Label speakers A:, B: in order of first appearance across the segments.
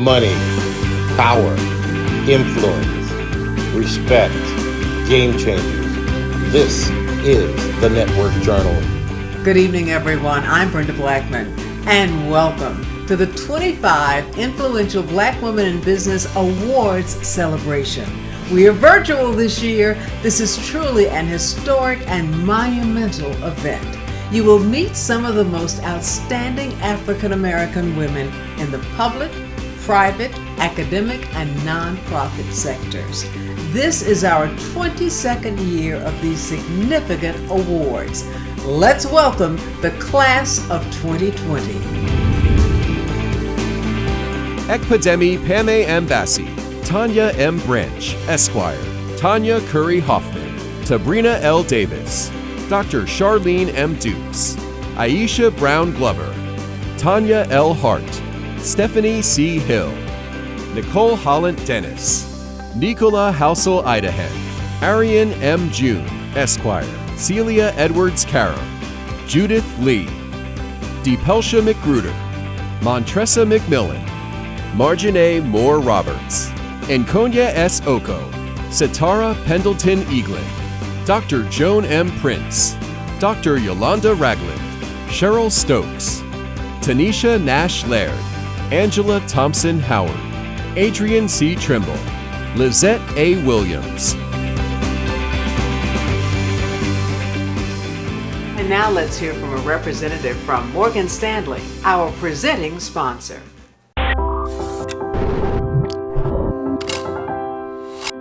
A: money, power, influence, respect, game changers. This is the Network Journal.
B: Good evening, everyone. I'm Brenda Blackman, and welcome to the 25 Influential Black Women in Business Awards celebration. We are virtual this year. This is truly an historic and monumental event. You will meet some of the most outstanding African American women in the public, private, academic, and nonprofit sectors. This is our 22nd year of these significant awards. Let's welcome the class of 2020.
C: Ekpademi Pame Ambassi, Tanya M Branch, Esquire, Tanya Curry Hoffman, Sabrina L Davis, Dr. Charlene M Dukes, Aisha Brown Glover, Tanya L Hart, Stephanie C Hill, Nicole Holland Dennis, Nicola Hausel Idahan, Adrian M June, Esquire, Cecilia EdwardsKarem, Judith Lee, Dipelsha Magruder, Montrese McMillan, Marjane Moore Roberts, and Konya S Oco, Sitara Pendleton Eaglin, Dr. Joan M Prince, Dr. Yolanda Ragland, Cheryl Stokes, Tanisha Nash Lair, Angela Thompson Howard, Adrian C Trimble, Lizette A Williams.
B: And now let's hear from a representative from Morgan Stanley, our presenting sponsor.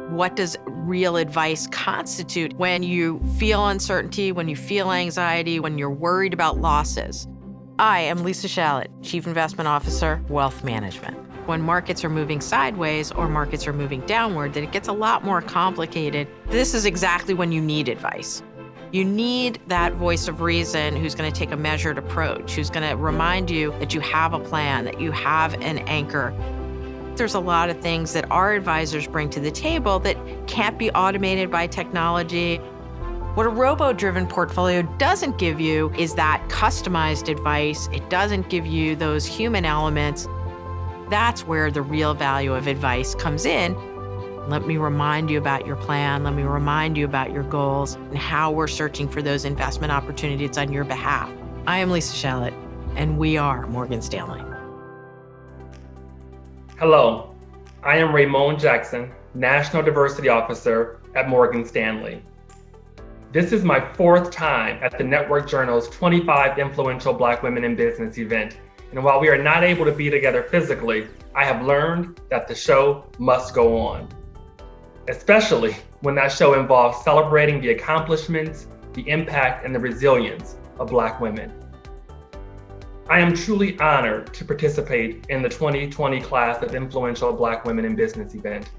D: What does real advice constitute when you feel uncertainty, when you feel anxiety, when you're worried about losses? I am Lisa Shallett, Chief Investment Officer, Wealth Management. When markets are moving sideways or markets are moving downward, then it gets a lot more complicated. This is exactly when you need advice. You need that voice of reason who's going to take a measured approach, who's going to remind you that you have a plan, that you have an anchor. There's a lot of things that our advisors bring to the table that can't be automated by technology. What a robo-driven portfolio doesn't give you is that customized advice. It doesn't give you those human elements. That's where the real value of advice comes in. Let me remind you about your plan. Let me remind you about your goals and how we're searching for those investment opportunities on your behalf. I am Lisa Shallett, and we are Morgan Stanley.
E: Hello, I am Raymond Jackson, National Diversity Officer at Morgan Stanley. This is my fourth time at the Network Journal's 25 Influential Black Women in Business event. And while we are not able to be together physically, I have learned that the show must go on, especially when that show involves celebrating the accomplishments, the impact, and the resilience of Black women. I am truly honored to participate in the 2020 class of Influential Black Women in Business event.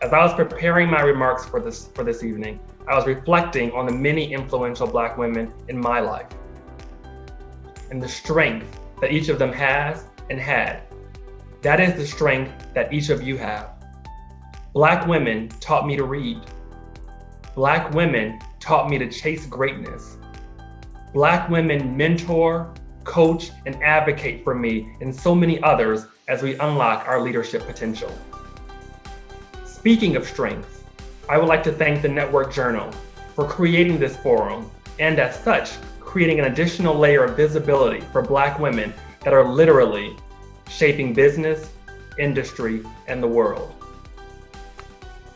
E: As I was preparing my remarks for this evening, I was reflecting on the many influential Black women in my life and the strength that each of them has and had. That is the strength that each of you have. Black women taught me to read. Black women taught me to chase greatness. Black women mentor, coach, and advocate for me and so many others as we unlock our leadership potential. Speaking of strength, I would like to thank the Network Journal for creating this forum and as such, creating an additional layer of visibility for Black women that are literally shaping business, industry, and the world.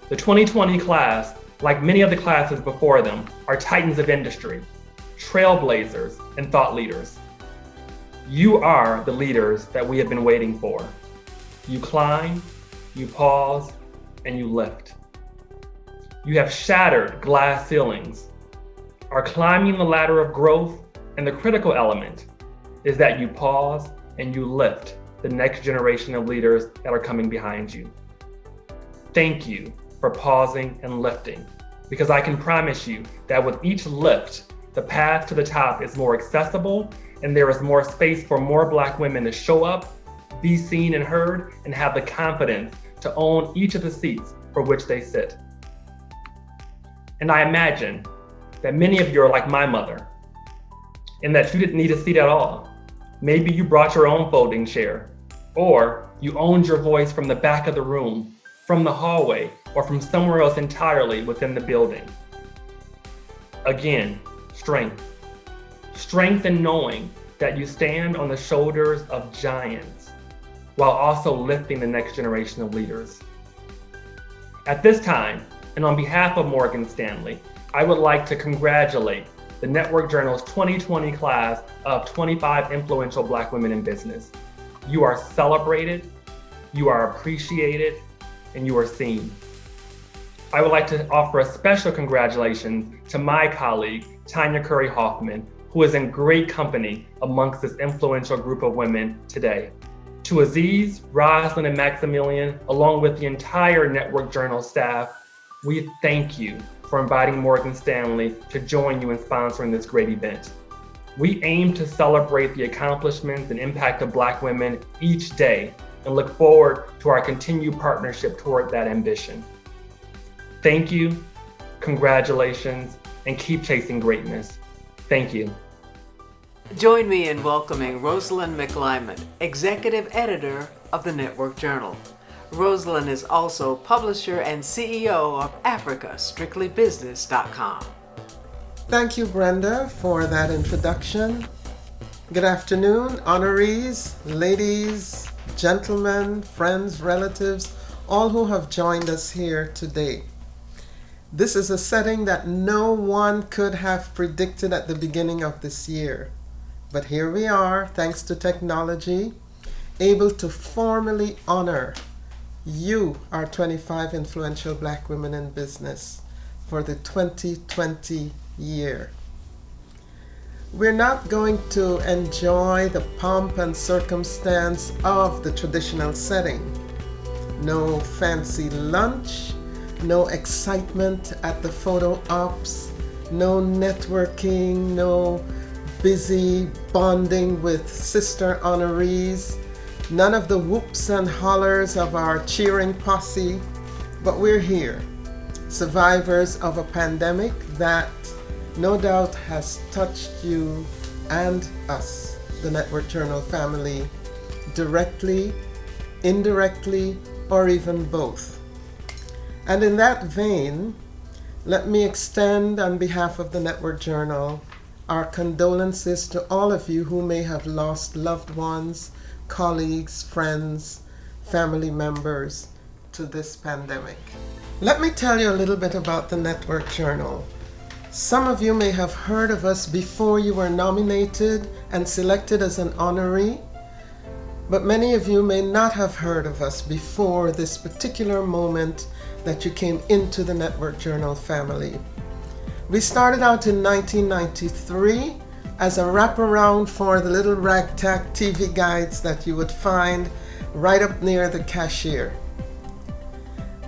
E: The 2020 class, like many of the classes before them, are titans of industry, trailblazers, and thought leaders. You are the leaders that we have been waiting for. You climb, you pause, and you lift. You have shattered glass ceilings, are climbing the ladder of growth, and the critical element is that you pause and you lift the next generation of leaders that are coming behind you. Thank you for pausing and lifting, because I can promise you that with each lift, the path to the top is more accessible and there is more space for more Black women to show up, be seen and heard, and have the confidence to own each of the seats for which they sit. And I imagine that many of you are like my mother, in that you didn't need a seat at all. Maybe you brought your own folding chair, or You owned your voice from the back of the room, from the hallway, or from somewhere else entirely within the building. Again, strength. Strength in knowing that you stand on the shoulders of giants while also lifting the next generation of leaders. At this time, and on behalf of Morgan Stanley, I would like to congratulate the Network Journal's 2020 class of 25 influential Black women in business. You are celebrated, you are appreciated, and you are seen. I would like to offer a special congratulations to my colleague, Tanya Curry Hoffman, who is in great company amongst this influential group of women today. To Aziz, Rosalind, and Maximilian, along with the entire Network Journal staff, we thank you for inviting Morgan Stanley to join you in sponsoring this great event. We aim to celebrate the accomplishments and impact of Black women each day and look forward to our continued partnership toward that ambition. Thank you, congratulations, and keep chasing greatness. Thank you.
B: Join me in welcoming Rosalind McMillan, Executive Editor of the Network Journal. Rosalind is also publisher and CEO of AfricaStrictlyBusiness.com.
F: Thank you, Brenda, for that introduction. Good afternoon, honorees, ladies, gentlemen, friends, relatives, all who have joined us here today. This is a setting that no one could have predicted at the beginning of this year. But here we are, thanks to technology, able to formally honor you, our 25 influential Black women in business, for the 2020 year. We're not going to enjoy the pomp and circumstance of the traditional setting. No fancy lunch, no excitement at the photo ops, no networking, no busy bonding with sister honorees, none of the whoops and hollers of our cheering posse, but we're here, survivors of a pandemic that no doubt has touched you and us, the Network Journal family, directly, indirectly, or even both. And in that vein, let me extend on behalf of the Network Journal our condolences to all of you who may have lost loved ones, colleagues, friends, family members to this pandemic. Let me tell you a little bit about the Network Journal. Some of you may have heard of us before you were nominated and selected as an honoree, but many of you may not have heard of us before this particular moment that you came into the Network Journal family. We started out in 1993 as a wraparound for the little ragtag TV guides that you would find right up near the cashier.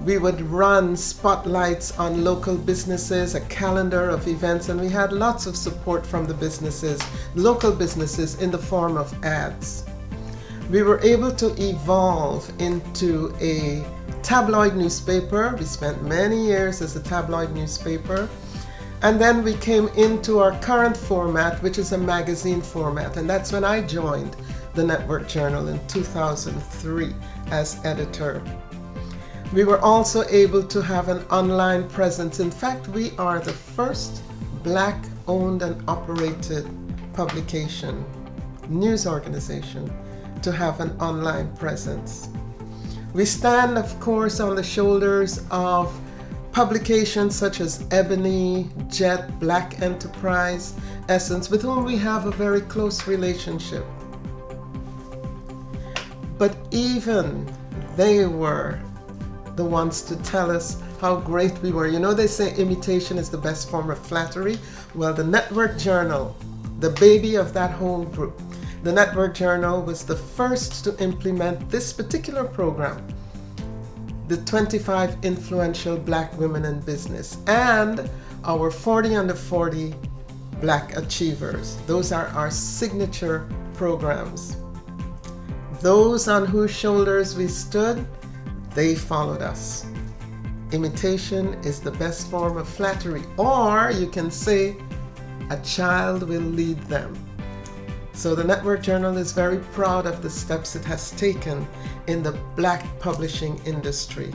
F: We would run spotlights on local businesses, a calendar of events, and we had lots of support from the businesses, local businesses, in the form of ads. We were able to evolve into a tabloid newspaper. We spent many years as a tabloid newspaper. And then we came into our current format, which is a magazine format. And that's when I joined the Network Journal in 2003 as editor. We were also able to have an online presence. In fact, we are the first Black-owned and operated publication, news organization, to have an online presence. We stand, of course, on the shoulders of publications such as Ebony, Jet, Black Enterprise, Essence, with whom we have a very close relationship. But even they were the ones to tell us how great we were. You know, they say imitation is the best form of flattery. Well, the Network Journal, the baby of that whole group, the Network Journal was the first to implement this particular program, the 25 influential Black women in business, and our 40 under 40 Black achievers. Those are our signature programs. Those on whose shoulders we stood, they followed us. Imitation is the best form of flattery, or you can say, a child will lead them. So the Network Journal is very proud of the steps it has taken in the Black publishing industry,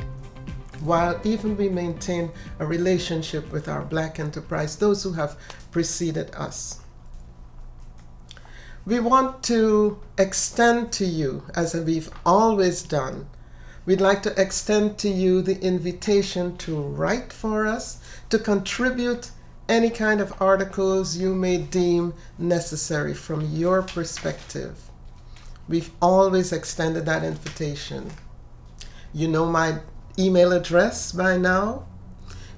F: while even we maintain a relationship with our Black enterprise, those who have preceded us. We want to extend to you, as we've always done, we'd like to extend to you the invitation to write for us, to contribute any kind of articles you may deem necessary from your perspective. We've always extended that invitation. You know my email address by now.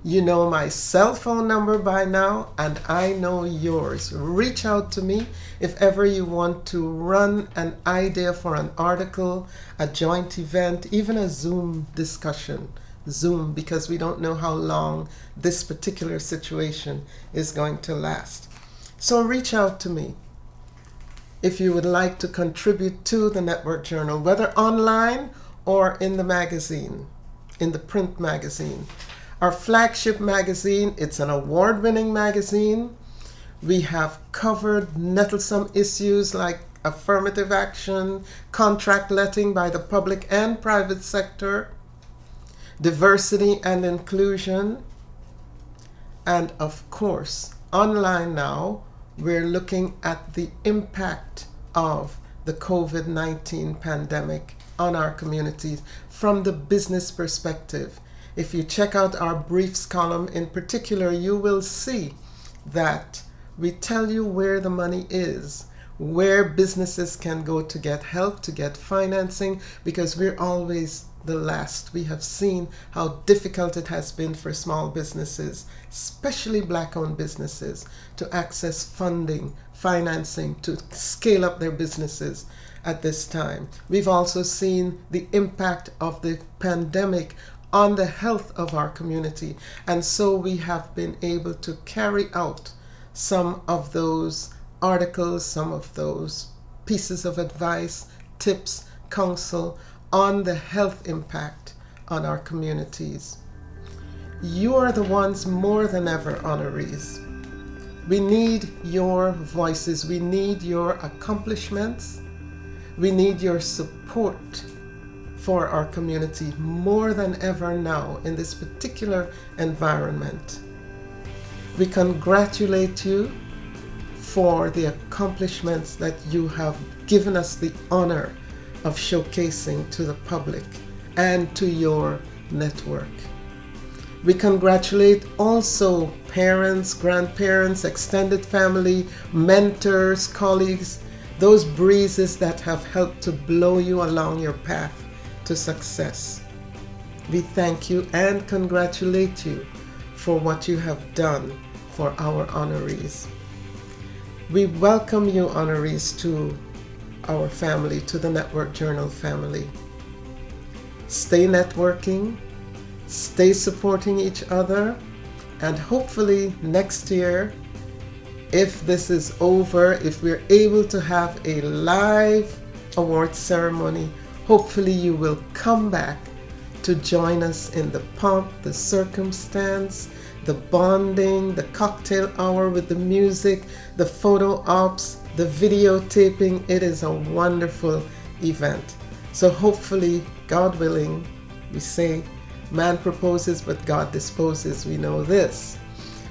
F: You know my cell phone number by now, and I know yours. Reach out to me if ever you want to run an idea for an article, a joint event, even a Zoom discussion. Zoom, because we don't know how long this particular situation is going to last. So reach out to me if you would like to contribute to the Network Journal, whether online or in the magazine, in the print magazine. Our flagship magazine, it's an award-winning magazine. We have covered nettlesome issues like affirmative action, contract letting by the public and private sector, diversity and inclusion, and of course, online now, we're looking at the impact of the COVID-19 pandemic on our communities from the business perspective. If you check out our briefs column in particular, you will see that we tell you where the money is, where businesses can go to get help, to get financing, because we're always the last. We have seen how difficult it has been for small businesses, especially Black-owned businesses, to access funding, financing, to scale up their businesses at this time. We've also seen the impact of the pandemic on the health of our community, and so we have been able to carry out some of those articles, some of those pieces of advice, tips, counsel on the health impact on our communities. You are the ones more than ever, honorees. We need your voices. We need your accomplishments. We need your support for our community more than ever now in this particular environment. We congratulate you for the accomplishments that you have given us the honor of showcasing to the public and to your network. We congratulate also parents, grandparents, extended family, mentors, colleagues, those breezes that have helped to blow you along your path to success. We thank you and congratulate you for what you have done for our honorees. We welcome you, honorees, to our family, to the Network Journal family. Stay networking, stay supporting each other, and hopefully next year, if this is over, if we're able to have a live awards ceremony, hopefully you will come back to join us in the pomp, the circumstance, the bonding, the cocktail hour with the music, the photo ops, the videotaping. It is a wonderful event. So hopefully, God willing, we say man proposes but God disposes, we know this.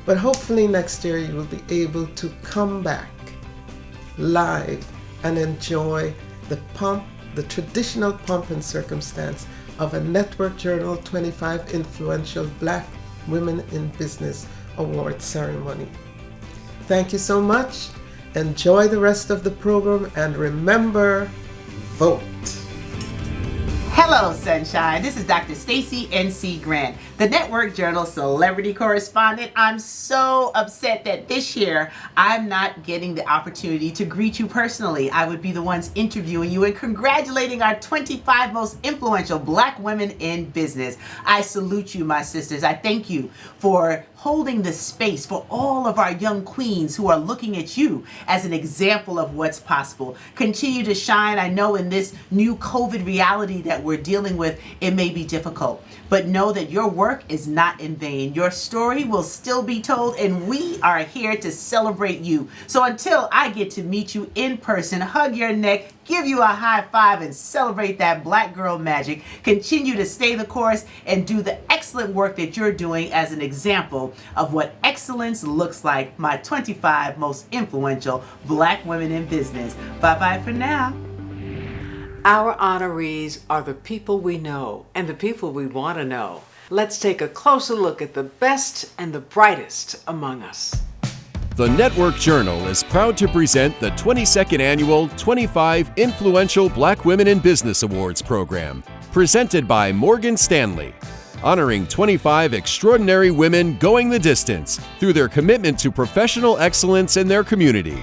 F: But hopefully next year you will be able to come back live and enjoy the pomp, the traditional pomp and circumstance of a Network Journal 25 Influential Black Women in Business Award ceremony. Thank you so much. Enjoy the rest of the program, and remember, vote.
G: Hello, Sunshine. This is Dr. Stacy NC Grant, the Network Journal Celebrity Correspondent. I'm so upset that this year I'm not getting the opportunity to greet you personally. I would be the ones interviewing you and congratulating our 25 most influential Black women in business. I salute you, my sisters. I thank you for holding the space for all of our young queens who are looking at you as an example of what's possible. Continue to shine. I know in this new COVID reality that we're dealing with, it may be difficult. But know that your work is not in vain. Your story will still be told, and we are here to celebrate you. So until I get to meet you in person, hug your neck, give you a high five, and celebrate that Black girl magic, continue to stay the course and do the excellent work that you're doing as an example of what excellence looks like. My 25 most influential Black women in business. Bye-bye for now.
B: Our honorees are the people we know and the people we want to know. Let's take a closer look at the best and the brightest among us.
C: The Network Journal is proud to present the 22nd Annual 25 Influential Black Women in Business Awards program, presented by Morgan Stanley, honoring 25 extraordinary women going the distance through their commitment to professional excellence in their community.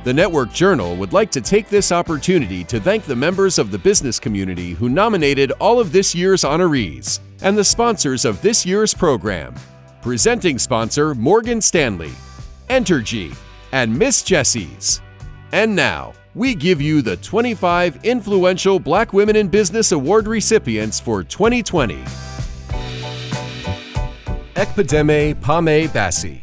C: The Network Journal would like to take this opportunity to thank the members of the business community who nominated all of this year's honorees and the sponsors of this year's program. Presenting sponsor Morgan Stanley, Entergy, and Miss Jessie's. And now, we give you the 25 Influential Black Women in Business Award recipients for 2020. Ekpedeme Pame Bassi.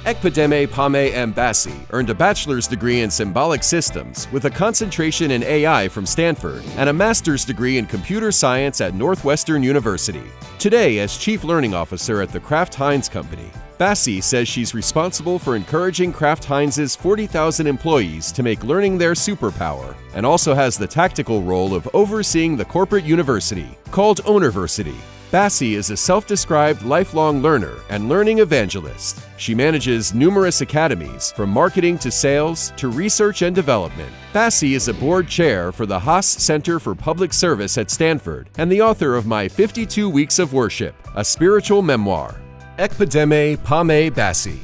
C: Ekpedeme Pame M. Bassi earned a bachelor's degree in symbolic systems with a concentration in AI from Stanford and a master's degree in computer science at Northwestern University. Today, as Chief Learning Officer at the Kraft Heinz Company, Bassi says she's responsible for encouraging Kraft Heinz's 40,000 employees to make learning their superpower, and also has the tactical role of overseeing the corporate university, called Ownerversity. Bassi is a self-described lifelong learner and learning evangelist. She manages numerous academies, from marketing to sales to research and development. Bassi is a board chair for the Haas Center for Public Service at Stanford and the author of My 52 Weeks of Worship, a spiritual memoir. Ekpedeme Pame Bassi.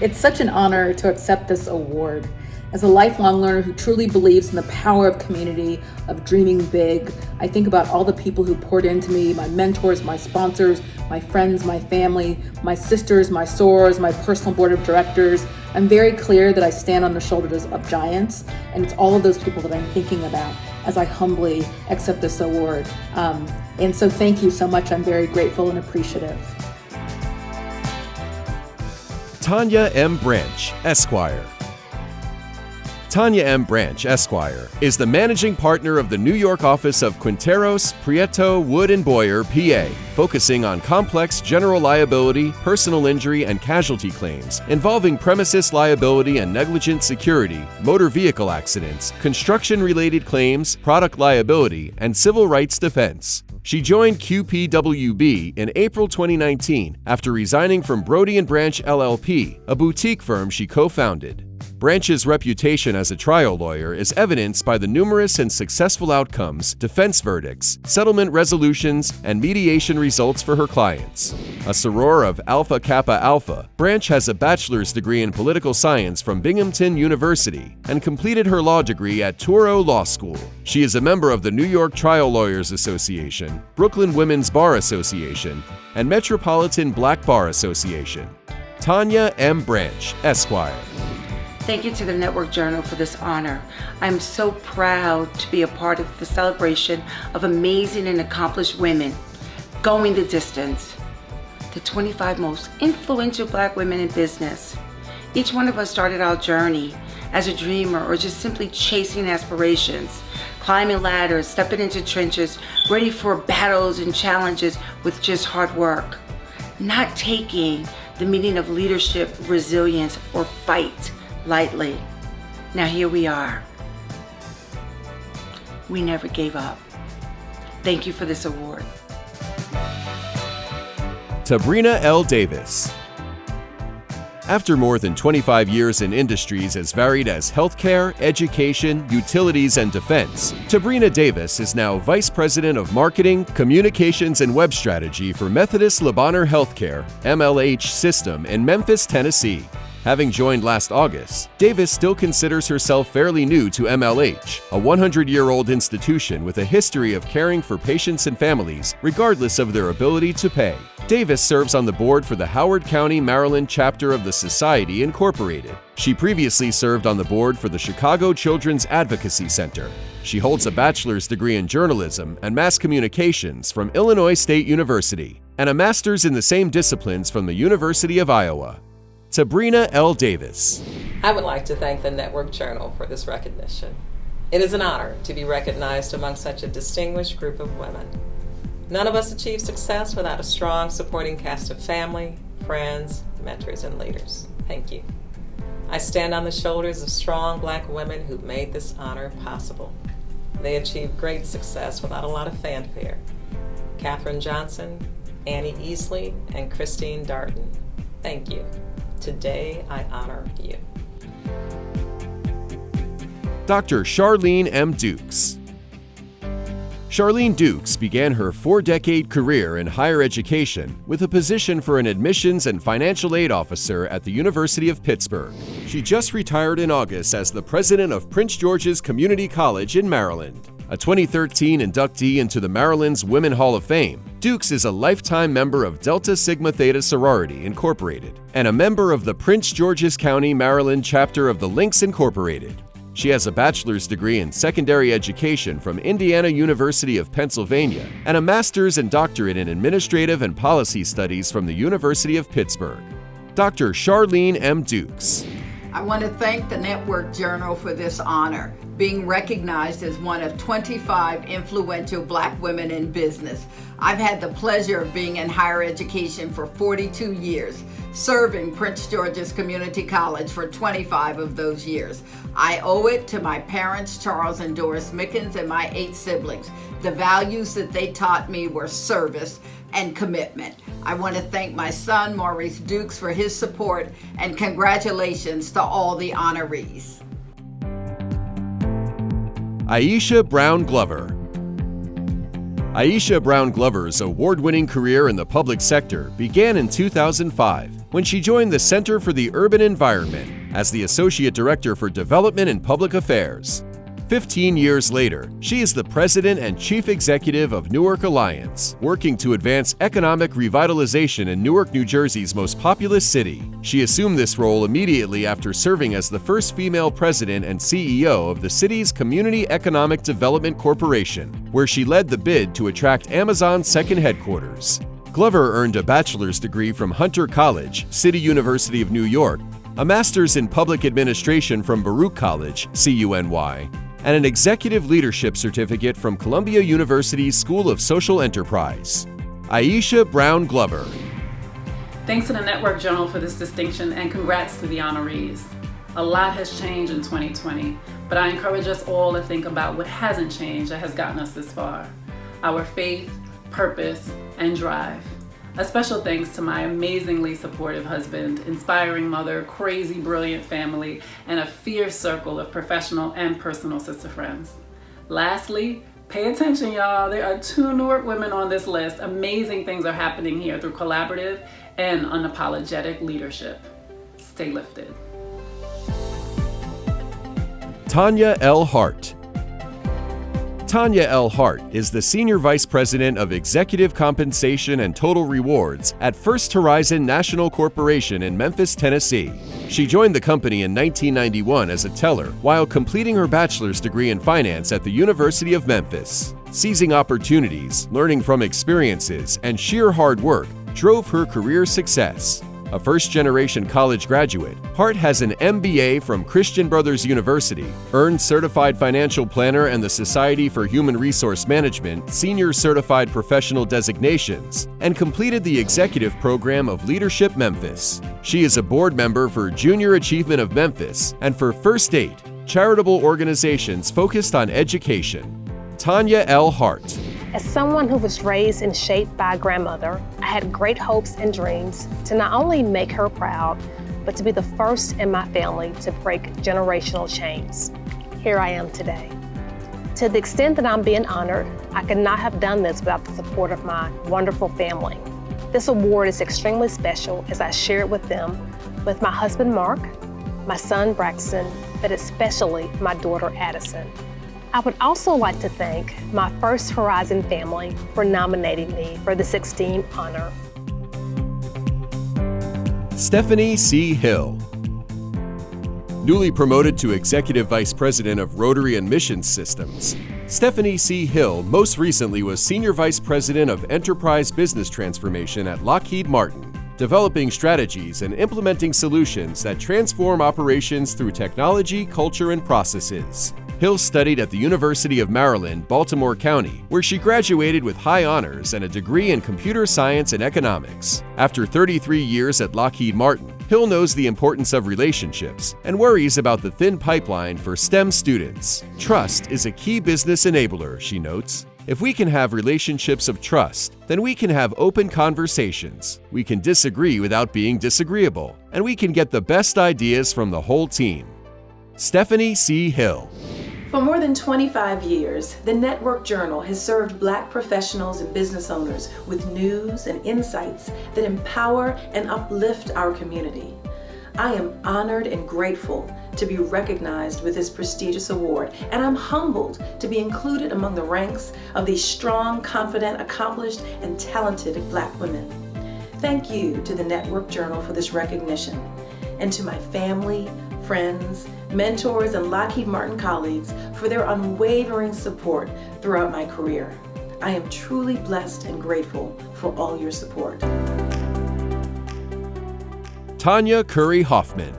H: It's such an honor to accept this award. As a lifelong learner who truly believes in the power of community, of dreaming big, I think about all the people who poured into me, my mentors, my sponsors, my friends, my family, my sisters, my sorors, my personal board of directors. I'm very clear that I stand on the shoulders of giants, and it's all of those people that I'm thinking about as I humbly accept this award. And so thank you so much. I'm very grateful and appreciative.
C: Tanya M Branch, Esquire. Tanya M Branch, Esquire, is the managing partner of the New York office of Quinteros, Prieto, Wood & Boyer, PA, focusing on complex general liability, personal injury, and casualty claims involving premises liability and negligent security, motor vehicle accidents, construction-related claims, product liability, and civil rights defense. She joined QPWB in April 2019 after resigning from Brody & Branch LLP, a boutique firm she co-founded. Branch's reputation as a trial lawyer is evidenced by the numerous and successful outcomes, defense verdicts, settlement resolutions, and mediation results for her clients. A soror of Alpha Kappa Alpha, Branch has a bachelor's degree in political science from Binghamton University and completed her law degree at Touro Law School. She is a member of the New York Trial Lawyers Association, Brooklyn Women's Bar Association, and Metropolitan Black Bar Association. Tanya M Branch, Esquire.
I: Thank you to the Network Journal for this honor. I'm so proud to be a part of the celebration of amazing and accomplished women going the distance. The 25 most influential Black women in business. Each one of us started our journey as a dreamer or just simply chasing aspirations, climbing ladders, stepping into trenches, ready for battles and challenges with just hard work. Not taking the meaning of leadership, resilience, or fight lightly. Now here we are. We never gave up. Thank you for this award.
C: Sabrina L Davis. After more than 25 years in industries as varied as healthcare, education, utilities, and defense, Sabrina Davis is now Vice President of Marketing, Communications, and Web Strategy for Methodist Le Bonheur Healthcare, MLH System in Memphis, Tennessee. Having joined last August, Davis still considers herself fairly new to MLH, a 100-year-old institution with a history of caring for patients and families, regardless of their ability to pay. Davis serves on the board for the Howard County, Maryland chapter of the Society Incorporated. She previously served on the board for the Chicago Children's Advocacy Center. She holds a bachelor's degree in journalism and mass communications from Illinois State University and a master's in the same disciplines from the University of Iowa. Sabrina L Davis.
J: I would like to thank the Network Journal for this recognition. It is an honor to be recognized among such a distinguished group of women. None of us achieve success without a strong supporting cast of family, friends, mentors, and leaders. Thank you. I stand on the shoulders of strong Black women who've made this honor possible. They achieved great success without a lot of fanfare. Katherine Johnson, Annie Easley, and Christine Darden. Thank you. Today, I honor you.
C: Dr. Charlene M Dukes. Charlene Dukes began her 4-decade career in higher education with a position for an admissions and financial aid officer at the University of Pittsburgh. She just retired in August as the president of Prince George's Community College in Maryland. A 2013 inductee into the Maryland's Women Hall of Fame, Dukes is a lifetime member of Delta Sigma Theta Sorority Incorporated and a member of the Prince George's County, Maryland chapter of the Lynx Incorporated. She has a bachelor's degree in secondary education from Indiana University of Pennsylvania and a master's and doctorate in administrative and policy studies from the University of Pittsburgh. Dr. Charlene M Dukes.
K: I want to thank the Network Journal for this honor, being recognized as one of 25 influential Black women in business. I've had the pleasure of being in higher education for 42 years, serving Prince George's Community College for 25 of those years. I owe it to my parents, Charles and Doris Mickens, and my 8 siblings. The values that they taught me were service and commitment. I want to thank my son, Maurice Dukes, for his support, and congratulations to all the honorees.
C: Aisha Brown Glover. Aisha Brown Glover's award-winning career in the public sector began in 2005 when she joined the Center for the Urban Environment as the Associate Director for Development and Public Affairs. 15 years later, she is the President and Chief Executive of Newark Alliance, working to advance economic revitalization in Newark, New Jersey's most populous city. She assumed this role immediately after serving as the first female president and CEO of the city's Community Economic Development Corporation, where she led the bid to attract Amazon's second headquarters. Glover earned a bachelor's degree from Hunter College, City University of New York, a master's in public administration from Baruch College, CUNY, and an executive leadership certificate from Columbia University's School of Social Enterprise. Aisha Brown Glover.
L: Thanks to the Network Journal for this distinction, and congrats to the honorees. A lot has changed in 2020, but I encourage us all to think about what hasn't changed that has gotten us this far. Our faith, purpose, and drive. A special thanks to my amazingly supportive husband, inspiring mother, crazy brilliant family, and a fierce circle of professional and personal sister friends. Lastly, pay attention, y'all. There are 2 Newark women on this list. Amazing things are happening here through collaborative and unapologetic leadership. Stay lifted.
C: Tanya L Hart. Tanya L Hart is the Senior Vice President of Executive Compensation and Total Rewards at First Horizon National Corporation in Memphis, Tennessee. She joined the company in 1991 as a teller while completing her bachelor's degree in finance at the University of Memphis. Seizing opportunities, learning from experiences, and sheer hard work drove her career success. A first-generation college graduate, Hart has an MBA from Christian Brothers University, earned Certified Financial Planner and the Society for Human Resource Management Senior Certified Professional designations, and completed the executive program of Leadership Memphis. She is a board member for Junior Achievement of Memphis and for First Aid, charitable organizations focused on education. Tanya L Hart.
M: As someone who was raised and shaped by a grandmother, I had great hopes and dreams to not only make her proud, but to be the first in my family to break generational chains. Here I am today. To the extent that I'm being honored, I could not have done this without the support of my wonderful family. This award is extremely special as I share it with them, with my husband Mark, my son Braxton, but especially my daughter Addison. I would also like to thank my First Horizon family for nominating me for the 16th honor.
C: Stephanie C. Hill. Newly promoted to Executive Vice President of Rotary and Mission Systems, Stephanie C. Hill most recently was Senior Vice President of Enterprise Business Transformation at Lockheed Martin, developing strategies and implementing solutions that transform operations through technology, culture, and processes. Hill studied at the University of Maryland, Baltimore County, where she graduated with high honors and a degree in computer science and economics. After 33 years at Lockheed Martin, Hill knows the importance of relationships and worries about the thin pipeline for STEM students. Trust is a key business enabler, she notes. If we can have relationships of trust, then we can have open conversations. We can disagree without being disagreeable, and we can get the best ideas from the whole team. Stephanie C. Hill.
N: For more than 25 years, the Network Journal has served Black professionals and business owners with news and insights that empower and uplift our community. I am honored and grateful to be recognized with this prestigious award, and I'm humbled to be included among the ranks of these strong, confident, accomplished, and talented Black women. Thank you to the Network Journal for this recognition, and to my family, friends, mentors, and Lockheed Martin colleagues for their unwavering support throughout my career. I am truly blessed and grateful for all your support.
C: Tanya Curry Hoffman.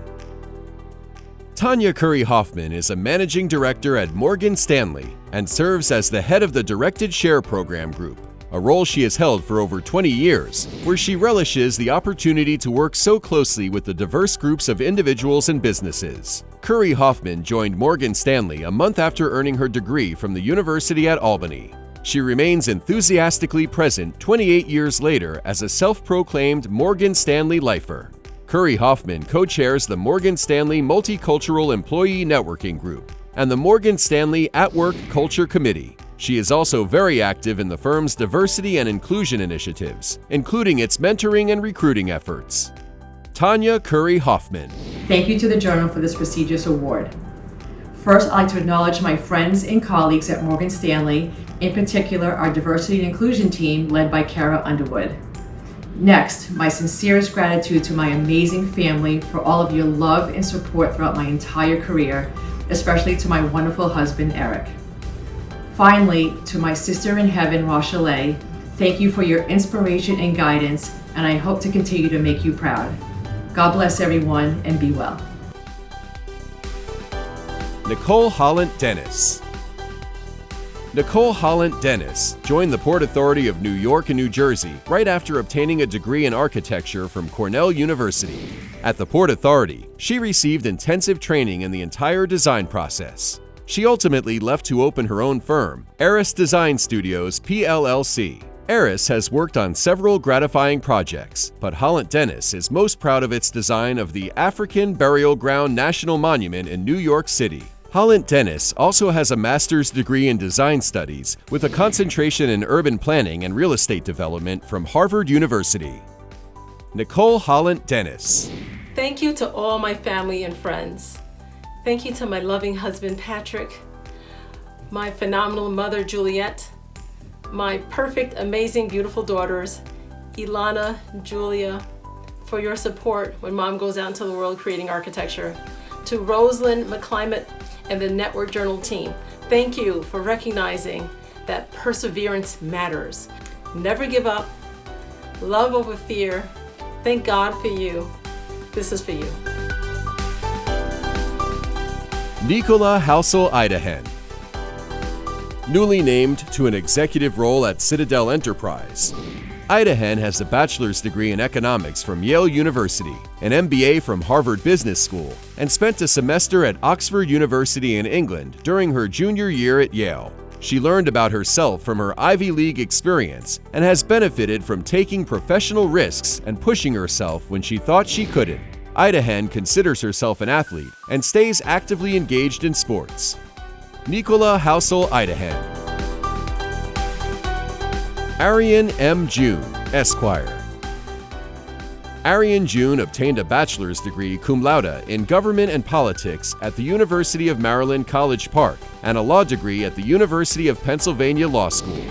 C: Tanya Curry Hoffman is a managing director at Morgan Stanley and serves as the head of the Directed Share Program Group, a role she has held for over 20 years, where she relishes the opportunity to work so closely with the diverse groups of individuals and businesses. Curry Hoffman joined Morgan Stanley a month after earning her degree from the University at Albany. She remains enthusiastically present 28 years later as a self-proclaimed Morgan Stanley lifer. Curry Hoffman co-chairs the Morgan Stanley Multicultural Employee Networking Group and the Morgan Stanley At Work Culture Committee. She is also very active in the firm's diversity and inclusion initiatives, including its mentoring and recruiting efforts. Tanya Curry Hoffman.
O: Thank you to the Journal for this prestigious award. First, I'd like to acknowledge my friends and colleagues at Morgan Stanley, in particular our diversity and inclusion team led by Kara Underwood. Next, my sincerest gratitude to my amazing family for all of your love and support throughout my entire career, especially to my wonderful husband, Eric. Finally, to my sister in heaven, Rochelle, thank you for your inspiration and guidance, and I hope to continue to make you proud. God bless everyone, and be well.
C: Nicole Holland Dennis. Nicole Holland Dennis joined the Port Authority of New York and New Jersey right after obtaining a degree in architecture from Cornell University. At the Port Authority, she received intensive training in the entire design process. She ultimately left to open her own firm, Eris Design Studios PLLC. Eris has worked on several gratifying projects, but Holland Dennis is most proud of its design of the African Burial Ground National Monument in New York City. Holland Dennis also has a master's degree in design studies with a concentration in urban planning and real estate development from Harvard University. Nicole Holland Dennis.
P: Thank you to all my family and friends. Thank you to my loving husband, Patrick, my phenomenal mother, Juliet, my perfect, amazing, beautiful daughters, Ilana, Julia, for your support when Mom goes out into the world creating architecture. To Rosalind, McClimate, and the Network Journal team, thank you for recognizing that perseverance matters. Never give up. Love over fear. Thank God for you. This is for you.
C: Nicola Hausel Idahen. Newly named to an executive role at Citadel Enterprise, Idahen has a bachelor's degree in economics from Yale University, an MBA from Harvard Business School, and spent a semester at Oxford University in England during her junior year at Yale. She learned about herself from her Ivy League experience and has benefited from taking professional risks and pushing herself when she thought she couldn't. Idahen considers herself an athlete and stays actively engaged in sports. Nicola Hausel Idahen. Arian M. June, Esquire. Arian June obtained a bachelor's degree cum laude in government and politics at the University of Maryland College Park and a law degree at the University of Pennsylvania Law School.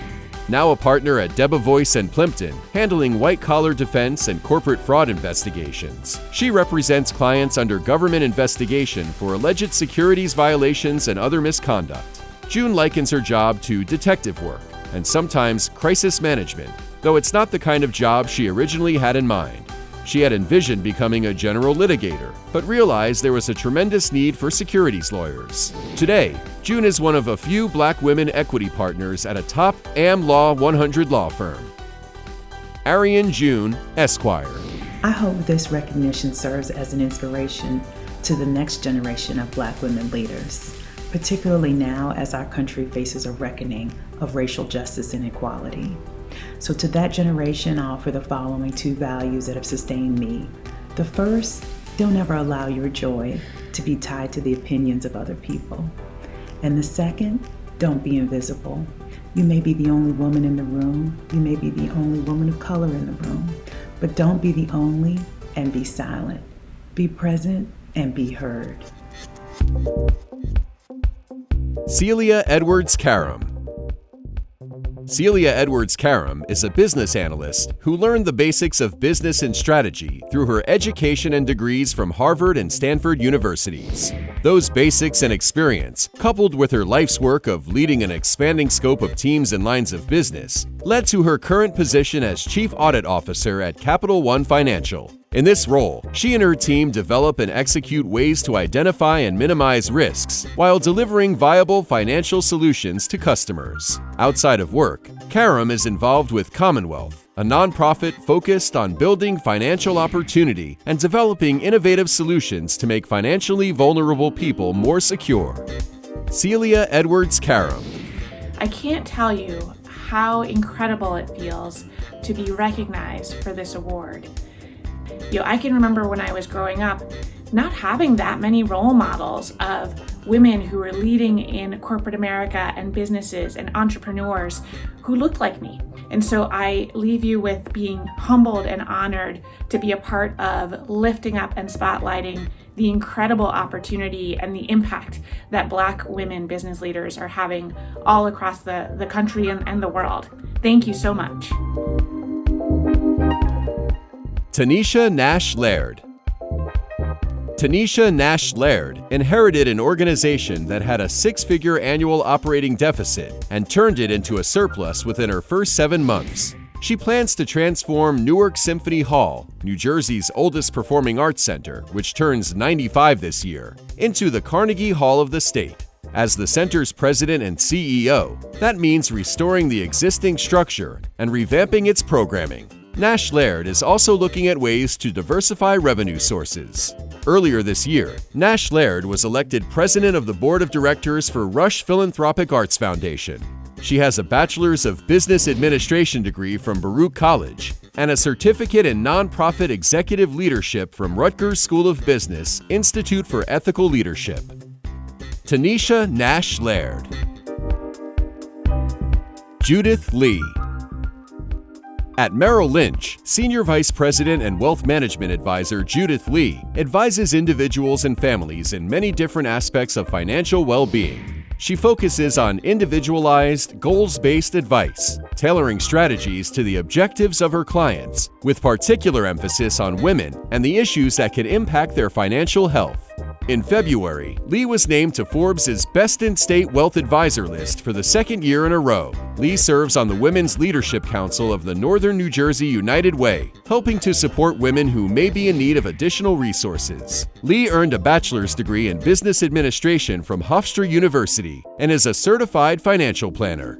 C: Now a partner at Debevoise and Plimpton, handling white-collar defense and corporate fraud investigations. She represents clients under government investigation for alleged securities violations and other misconduct. June likens her job to detective work and sometimes crisis management, though it's not the kind of job she originally had in mind. She had envisioned becoming a general litigator, but realized there was a tremendous need for securities lawyers. Today, June is one of a few black women equity partners at a top Am Law 100 law firm. Arian June, Esquire.
Q: I hope this recognition serves as an inspiration to the next generation of black women leaders, particularly now as our country faces a reckoning of racial justice and equality. So to that generation, I offer the following 2 values that have sustained me. The first, don't ever allow your joy to be tied to the opinions of other people. And the second, don't be invisible. You may be the only woman in the room, you may be the only woman of color in the room, but don't be the only and be silent. Be present and be heard.
C: Cecilia EdwardsKarem. Cecilia EdwardsKarem is a business analyst who learned the basics of business and strategy through her education and degrees from Harvard and Stanford universities. Those basics and experience, coupled with her life's work of leading an expanding scope of teams and lines of business, led to her current position as Chief Audit Officer at Capital One Financial. In this role, she and her team develop and execute ways to identify and minimize risks while delivering viable financial solutions to customers. Outside of work, Karem is involved with Commonwealth, a nonprofit focused on building financial opportunity and developing innovative solutions to make financially vulnerable people more secure. Cecilia EdwardsKarem.
R: I can't tell you how incredible it feels to be recognized for this award. I can remember when I was growing up not having that many role models of women who were leading in corporate America and businesses and entrepreneurs who looked like me. And so I leave you with being humbled and honored to be a part of lifting up and spotlighting the incredible opportunity and the impact that Black women business leaders are having all across the country and the world. Thank you so much.
C: Tanisha Nash Laird. Tanisha Nash Laird inherited an organization that had a 6-figure annual operating deficit and turned it into a surplus within her first 7 months. She plans to transform Newark Symphony Hall, New Jersey's oldest performing arts center, which turns 95 this year, into the Carnegie Hall of the state. As the center's president and CEO, that means restoring the existing structure and revamping its programming. Nash Laird is also looking at ways to diversify revenue sources. Earlier this year, Nash Laird was elected president of the board of directors for Rush Philanthropic Arts Foundation. She has a bachelor's of business administration degree from Baruch College and a certificate in nonprofit executive leadership from Rutgers School of Business Institute for Ethical Leadership. Tanisha Nash Laird. Judith Lee. At Merrill Lynch, Senior Vice President and Wealth Management Advisor Judith Lee advises individuals and families in many different aspects of financial well-being. She focuses on individualized, goals-based advice, tailoring strategies to the objectives of her clients, with particular emphasis on women and the issues that can impact their financial health. In February, Lee was named to Forbes' Best in State Wealth Advisor list for the 2nd year in a row. Lee serves on the Women's Leadership Council of the Northern New Jersey United Way, helping to support women who may be in need of additional resources. Lee earned a bachelor's degree in business administration from Hofstra University and is a certified financial planner.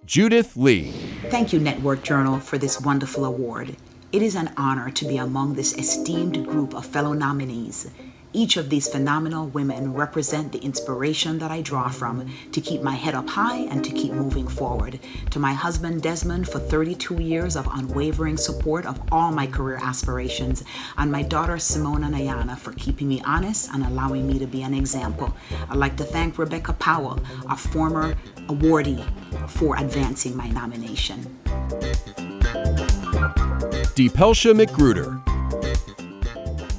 C: Judith Lee.
S: Thank you, Network Journal, for this wonderful award. It is an honor to be among this esteemed group of fellow nominees. Each of these phenomenal women represent the inspiration that I draw from to keep my head up high and to keep moving forward. To my husband Desmond for 32 years of unwavering support of all my career aspirations, and my daughter Simona Nayana for keeping me honest and allowing me to be an example. I'd like to thank Rebecca Powell, a former awardee, for advancing my nomination.
C: Dipelsha Magruder.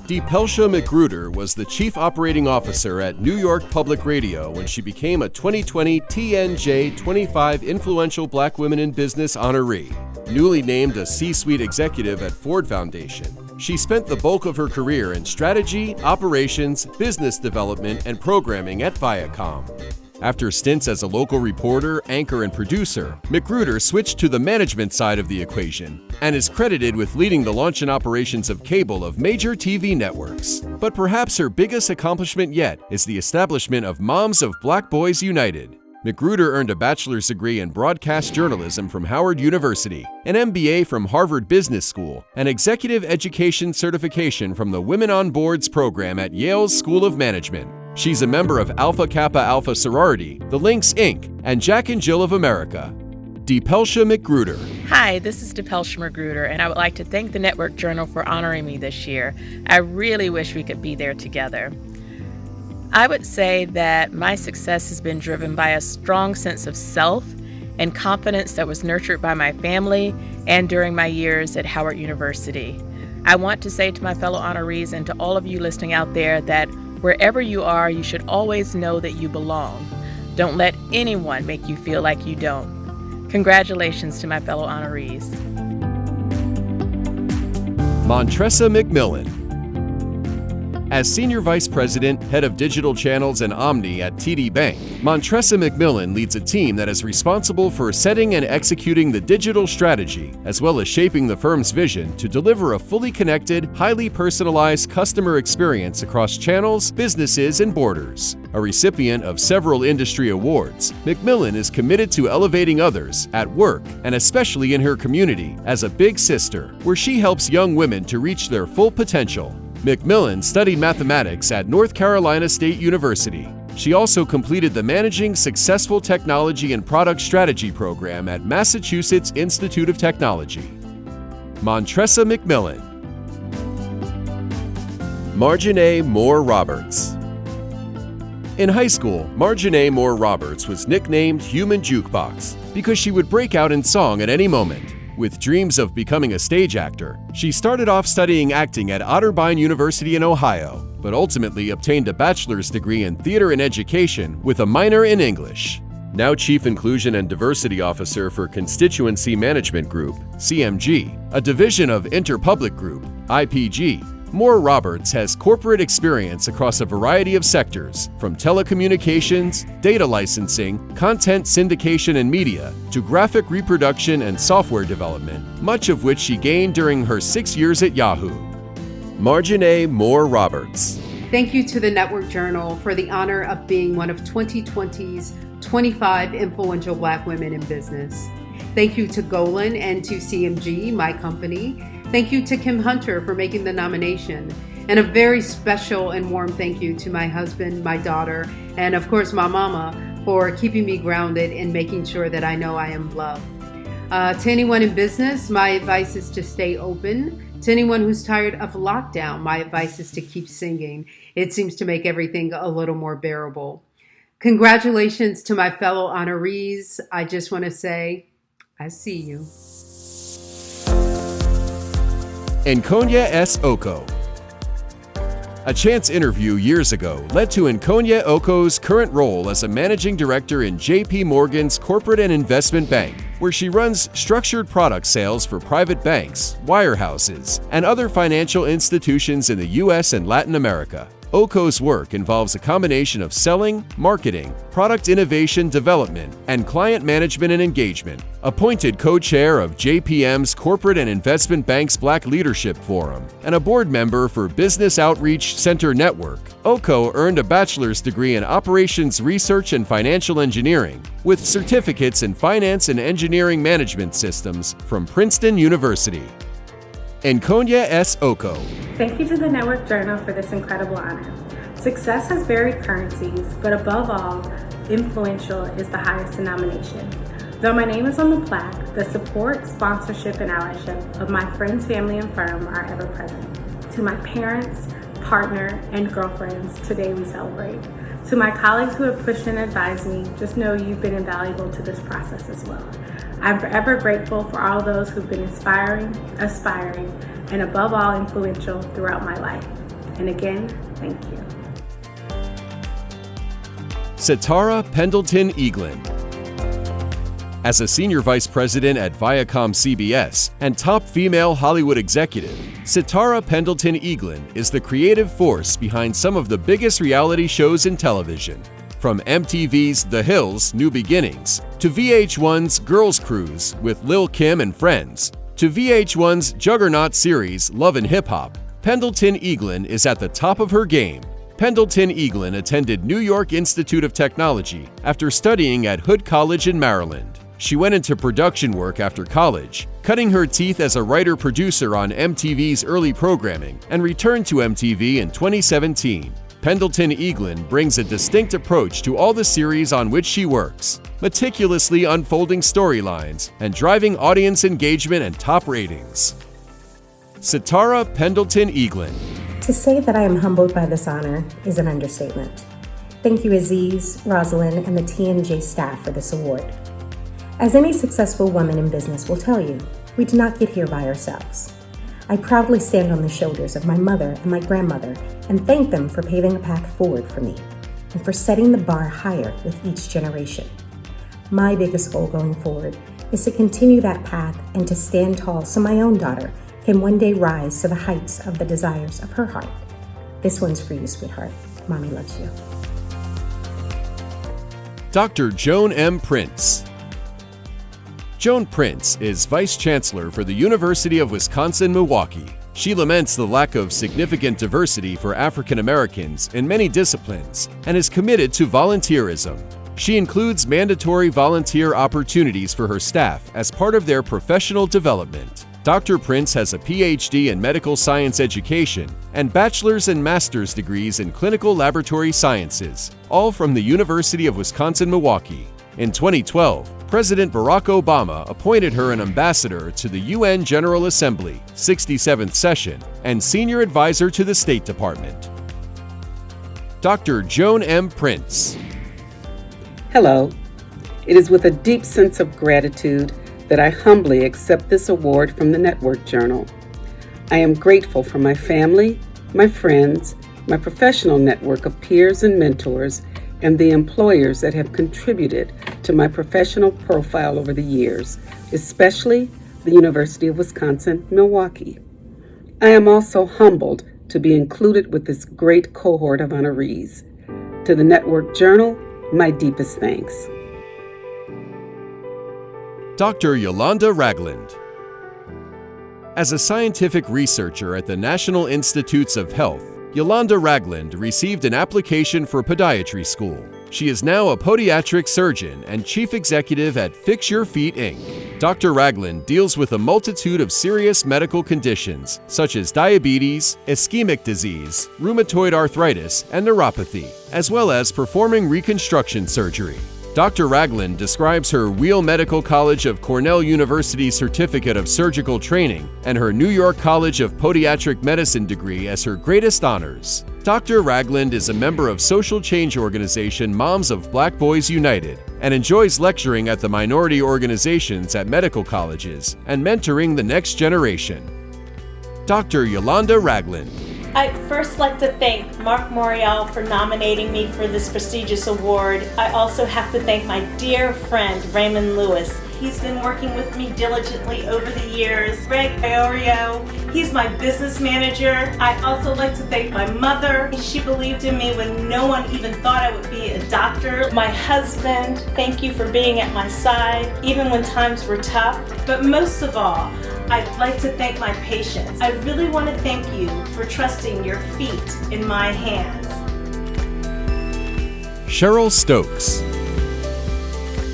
C: Dipelsha Magruder was the Chief Operating Officer at New York Public Radio when she became a 2020 TNJ 25 Influential Black Women in Business honoree. Newly named a C-suite executive at Ford Foundation, she spent the bulk of her career in strategy, operations, business development, and programming at Viacom. After stints as a local reporter, anchor, and producer, Magruder switched to the management side of the equation and is credited with leading the launch and operations of cable of major TV networks. But perhaps her biggest accomplishment yet is the establishment of Moms of Black Boys United. Magruder earned a bachelor's degree in broadcast journalism from Howard University, an MBA from Harvard Business School, and executive education certification from the Women on Boards program at Yale's School of Management. She's a member of Alpha Kappa Alpha sorority, the Lynx Inc., and Jack and Jill of America. Dipelsha Magruder.
T: Hi, this is Dipelsha Magruder, and I would like to thank the Network Journal for honoring me this year. I really wish we could be there together. I would say that my success has been driven by a strong sense of self and confidence that was nurtured by my family and during my years at Howard University. I want to say to my fellow honorees and to all of you listening out there that wherever you are, you should always know that you belong. Don't let anyone make you feel like you don't. Congratulations to my fellow honorees.
C: Montrese McMillan. As Senior Vice President, Head of Digital Channels and Omni at TD Bank, Montrese McMillan leads a team that is responsible for setting and executing the digital strategy, as well as shaping the firm's vision to deliver a fully connected, highly personalized customer experience across channels, businesses, and borders. A recipient of several industry awards, McMillan is committed to elevating others at work and especially in her community as a big sister, where she helps young women to reach their full potential. McMillan studied mathematics at North Carolina State University. She also completed the Managing Successful Technology and Product Strategy program at Massachusetts Institute of Technology. Montrese McMillan. Marjanae Moore Roberts. In high school, Marjanae Moore Roberts was nicknamed Human Jukebox because she would break out in song at any moment. With dreams of becoming a stage actor, she started off studying acting at Otterbein University in Ohio, but ultimately obtained a bachelor's degree in theater and education with a minor in English. Now Chief Inclusion and Diversity Officer for Constituency Management Group, CMG, a division of Interpublic Group, IPG, Moore Roberts has corporate experience across a variety of sectors, from telecommunications, data licensing, content syndication and media, to graphic reproduction and software development, much of which she gained during her 6 years at Yahoo. Marjanae Moore Roberts.
U: Thank you to the Network Journal for the honor of being one of 2020's 25 influential Black women in business. Thank you to Golan and to CMG, my company. Thank you to Kim Hunter for making the nomination. And a very special and warm thank you to my husband, my daughter, and of course my mama for keeping me grounded and making sure that I know I am loved. To anyone in business, my advice is to stay open. To anyone who's tired of lockdown, my advice is to keep singing. It seems to make everything a little more bearable. Congratulations to my fellow honorees. I just want to say, I see you.
C: And Konya S Oco. A chance interview years ago led to Konya Oco's current role as a managing director in JP Morgan's Corporate and Investment Bank, where she runs structured product sales for private banks, wirehouses, and other financial institutions in the U.S. and Latin America. Oco's work involves a combination of selling, marketing, product innovation development, and client management and engagement. Appointed co-chair of JPM's Corporate and Investment Bank's Black Leadership Forum and a board member for Business Outreach Center Network, Oco earned a bachelor's degree in Operations Research and Financial Engineering with certificates in Finance and Engineering Management Systems from Princeton University. And Konya S Oco.
V: Thank you to the Network Journal for this incredible honor. Success has varied currencies, but above all, influential is the highest denomination. Though my name is on the plaque, the support, sponsorship, and allyship of my friends, family, and firm are ever present. To my parents, partner, and girlfriends, today we celebrate. To my colleagues who have pushed and advised me, just know you've been invaluable to this process as well. I'm forever grateful for all those who've been inspiring, aspiring, and above all influential throughout my life. And again, thank you.
C: Sitara Pendleton Eaglin. As a senior vice president at Viacom CBS and top female Hollywood executive, Sitara Pendleton Eaglin is the creative force behind some of the biggest reality shows in television. From MTV's The Hills, New Beginnings, to VH1's Girls Cruise with Lil' Kim and Friends, to VH1's juggernaut series Love and Hip Hop, Pendleton Eaglin is at the top of her game. Pendleton Eaglin attended New York Institute of Technology after studying at Hood College in Maryland. She went into production work after college, cutting her teeth as a writer-producer on MTV's early programming, and returned to MTV in 2017. Pendleton Eaglin brings a distinct approach to all the series on which she works, meticulously unfolding storylines and driving audience engagement and top ratings. Sitara Pendleton Eaglin.
A: To say that I am humbled by this honor is an understatement. Thank you, Aziz, Rosalind, and the TMJ staff for this award. As any successful woman in business will tell you, we did not get here by ourselves. I proudly stand on the shoulders of my mother and my grandmother and thank them for paving a path forward for me and for setting the bar higher with each generation. My biggest goal going forward is to continue that path and to stand tall so my own daughter can one day rise to the heights of the desires of her heart. This one's for you, sweetheart. Mommy loves you.
C: Dr. Joan M Prince. Joan Prince is Vice Chancellor for the University of Wisconsin-Milwaukee. She laments the lack of significant diversity for African Americans in many disciplines and is committed to volunteerism. She includes mandatory volunteer opportunities for her staff as part of their professional development. Dr. Prince has a PhD in medical science education and bachelor's and master's degrees in clinical laboratory sciences, all from the University of Wisconsin-Milwaukee. In 2012, President Barack Obama appointed her an ambassador to the UN General Assembly, 67th session, and senior advisor to the State Department. Dr. Joan M Prince.
D: Hello. It is with a deep sense of gratitude that I humbly accept this award from the Network Journal. I am grateful for my family, my friends, my professional network of peers and mentors, and the employers that have contributed to my professional profile over the years, especially the University of Wisconsin-Milwaukee. I am also humbled to be included with this great cohort of honorees. To the Network Journal, my deepest thanks.
C: Dr. Yolanda Ragland. As a scientific researcher at the National Institutes of Health, Yolanda Ragland received an application for podiatry school. She is now a podiatric surgeon and chief executive at Fix Your Feet, Inc. Dr. Ragland deals with a multitude of serious medical conditions such as diabetes, ischemic disease, rheumatoid arthritis, and neuropathy, as well as performing reconstruction surgery. Dr. Ragland describes her Weill Medical College of Cornell University Certificate of Surgical Training and her New York College of Podiatric Medicine degree as her greatest honors. Dr. Ragland is a member of social change organization Moms of Black Boys United and enjoys lecturing at the minority organizations at medical colleges and mentoring the next generation. Dr. Yolanda Ragland.
W: I'd first like to thank Mark Morial for nominating me for this prestigious award. I also have to thank my dear friend, Raymond Lewis. He's been working with me diligently over the years. Greg Iorio, he's my business manager. I also like to thank my mother. She believed in me when no one even thought I would be a doctor. My husband, thank you for being at my side, even when times were tough. But most of all, I'd like to thank my patients. I really want to thank you for trusting your feet in my hands.
C: Cheryl Stokes.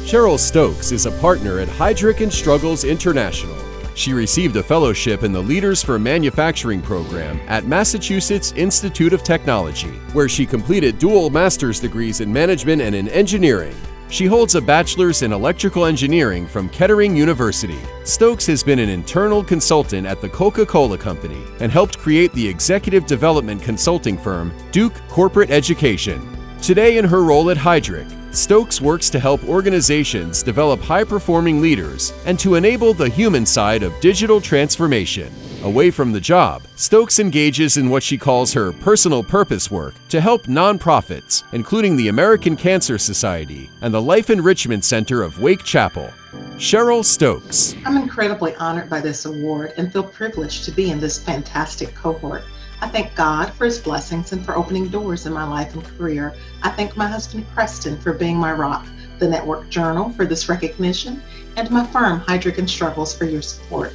C: Cheryl Stokes is a partner at Heidrick & Struggles International. She received a fellowship in the Leaders for Manufacturing program at Massachusetts Institute of Technology, where she completed dual master's degrees in management and in engineering. She holds a bachelor's in electrical engineering from Kettering University. Stokes has been an internal consultant at the Coca-Cola Company and helped create the executive development consulting firm Duke Corporate Education. Today, in her role at Heidrick, Stokes works to help organizations develop high-performing leaders and to enable the human side of digital transformation. Away from the job, Stokes engages in what she calls her personal purpose work to help nonprofits, including the American Cancer Society and the Life Enrichment Center of Wake Chapel. Cheryl Stokes.
E: I'm incredibly honored by this award and feel privileged to be in this fantastic cohort. I thank God for his blessings and for opening doors in my life and career. I thank my husband Preston for being my rock, the Network Journal for this recognition, and my firm Heidrick & Struggles for your support.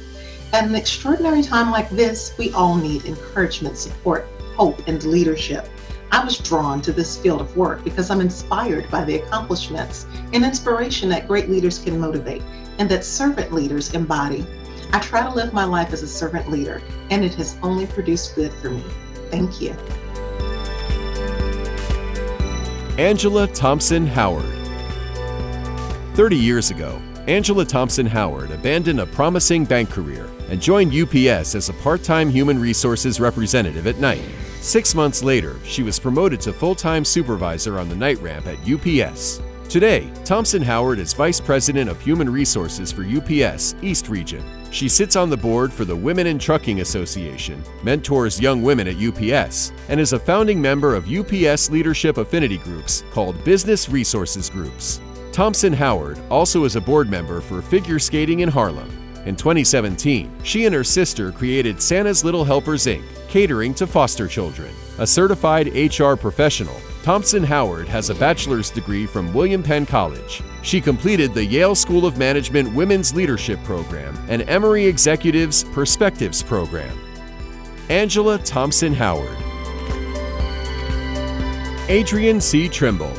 E: At an extraordinary time like this, we all need encouragement, support, hope, and leadership. I was drawn to this field of work because I'm inspired by the accomplishments and inspiration that great leaders can motivate and that servant leaders embody. I try to live my life as a servant leader, and it has only produced good for me. Thank you.
C: Angela Thompson Howard. 30 years ago, Angela Thompson Howard abandoned a promising bank career and joined UPS as a part-time human resources representative at night. 6 months later, she was promoted to full-time supervisor on the night ramp at UPS. Today, Thompson Howard is Vice President of Human Resources for UPS East Region. She sits on the board for the Women in Trucking Association, mentors young women at UPS, and is a founding member of UPS leadership affinity groups called Business Resources Groups. Thompson Howard also is a board member for Figure Skating in Harlem. In 2017, she and her sister created Santa's Little Helpers, Inc., catering to foster children. A certified HR professional, Thompson Howard has a bachelor's degree from William Penn College. She completed the Yale School of Management Women's Leadership Program and Emory Executives Perspectives Program. Angela Thompson Howard. Adrian C Trimble.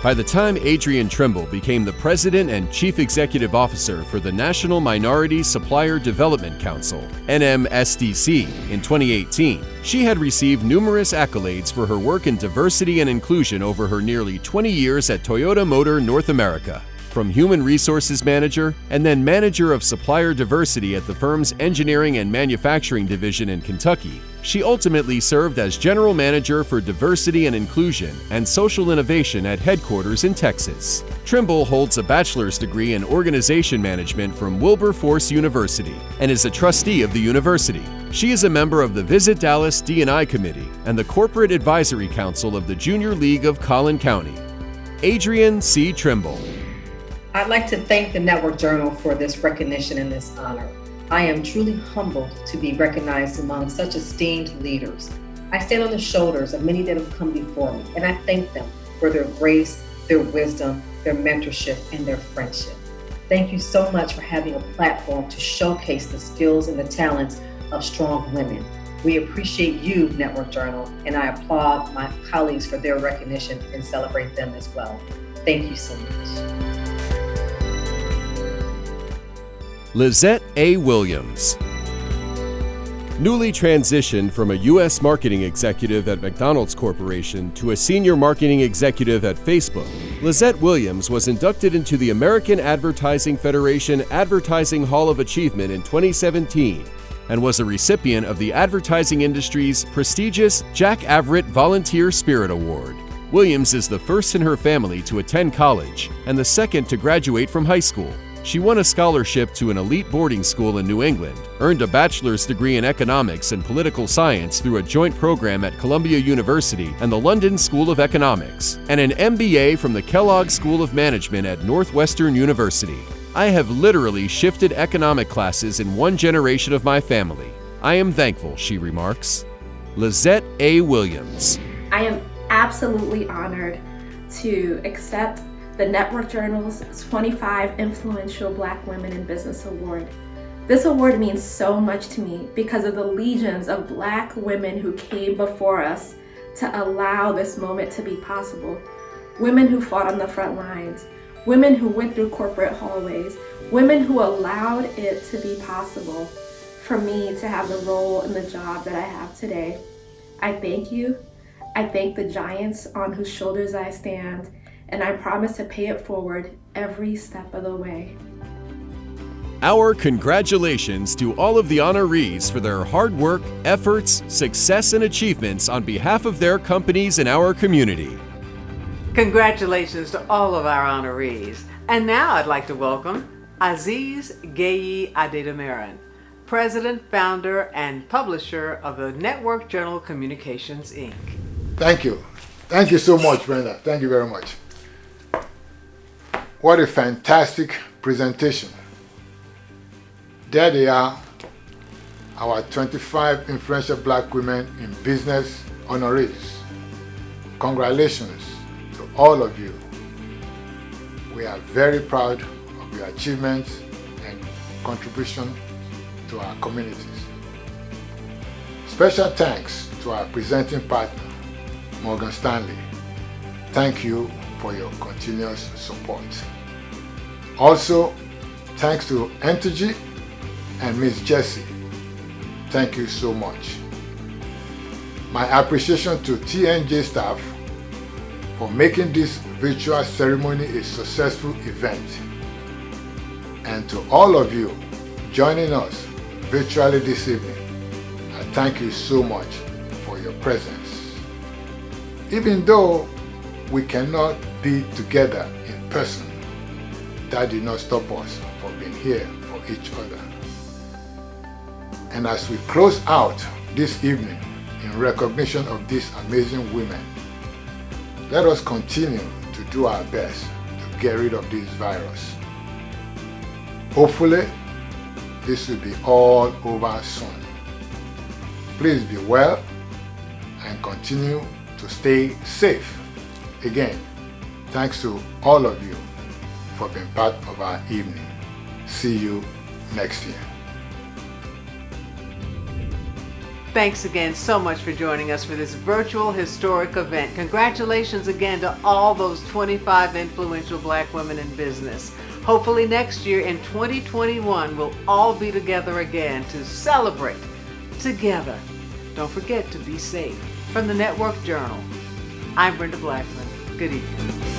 C: By the time Adrian Trimble became the President and Chief Executive Officer for the National Minority Supplier Development Council, NMSDC, in 2018, she had received numerous accolades for her work in diversity and inclusion over her nearly 20 years at Toyota Motor North America. From Human Resources Manager and then Manager of Supplier Diversity at the firm's Engineering and Manufacturing Division in Kentucky, she ultimately served as General Manager for Diversity and Inclusion and Social Innovation at headquarters in Texas. Trimble holds a bachelor's degree in Organization Management from Wilberforce University and is a trustee of the university. She is a member of the Visit Dallas D&I Committee and the Corporate Advisory Council of the Junior League of Collin County. Adrian C Trimble.
F: I'd like to thank the Network Journal for this recognition and this honor. I am truly humbled to be recognized among such esteemed leaders. I stand on the shoulders of many that have come before me, and I thank them for their grace, their wisdom, their mentorship, and their friendship. Thank you so much for having a platform to showcase the skills and the talents of strong women. We appreciate you, Network Journal, and I applaud my colleagues for their recognition and celebrate them as well. Thank you so much.
C: Lizette A Williams. Newly transitioned from a U.S. marketing executive at McDonald's Corporation to a senior marketing executive at Facebook, Lizette Williams was inducted into the American Advertising Federation Advertising Hall of Achievement in 2017 and was a recipient of the advertising industry's prestigious Jack Averitt Volunteer Spirit Award. Williams is the first in her family to attend college and the second to graduate from high school. She won a scholarship to an elite boarding school in New England, earned a bachelor's degree in economics and political science through a joint program at Columbia University and the London School of Economics, and an MBA from the Kellogg School of Management at Northwestern University. I have literally shifted economic classes in one generation of my family. I am thankful, she remarks. Lizette A. Williams.
G: I am absolutely honored to accept the Network Journal's 25 Influential Black Women in Business Award. This award means so much to me because of the legions of Black women who came before us to allow this moment to be possible. Women who fought on the front lines, women who went through corporate hallways, women who allowed it to be possible for me to have the role and the job that I have today. I thank you. I thank the giants on whose shoulders I stand, and I promise to pay it forward every step of the way.
C: Our congratulations to all of the honorees for their hard work, efforts, success, and achievements on behalf of their companies and our community.
B: Congratulations to all of our honorees. And now I'd like to welcome Aziz Gayi Adedamiran, president, founder, and publisher of the Network Journal Communications, Inc.
H: Thank you. Thank you so much, Brenda. Thank you very much. What a fantastic presentation. There they are, our 25 influential black women in business honorees. Congratulations to all of you. We are very proud of your achievements and contribution to our communities. Special thanks to our presenting partner, Morgan Stanley. Thank you for your continuous support. Also, thanks to Entergy and Miss Jessie. Thank you so much. My appreciation to TNJ staff for making this virtual ceremony a successful event. And to all of you joining us virtually this evening, I thank you so much for your presence. Even though we cannot be together in person, that did not stop us from being here for each other. And as we close out this evening in recognition of these amazing women, let us continue to do our best to get rid of this virus. Hopefully, this will be all over soon. Please be well and continue to stay safe. Again, thanks to all of you for being part of our evening. See you next year.
B: Thanks again so much for joining us for this virtual historic event. Congratulations again to all those 25 influential black women in business. Hopefully next year in 2021, we'll all be together again to celebrate together. Don't forget to be safe. From the Network Journal, I'm Brenda Blackman. Good evening.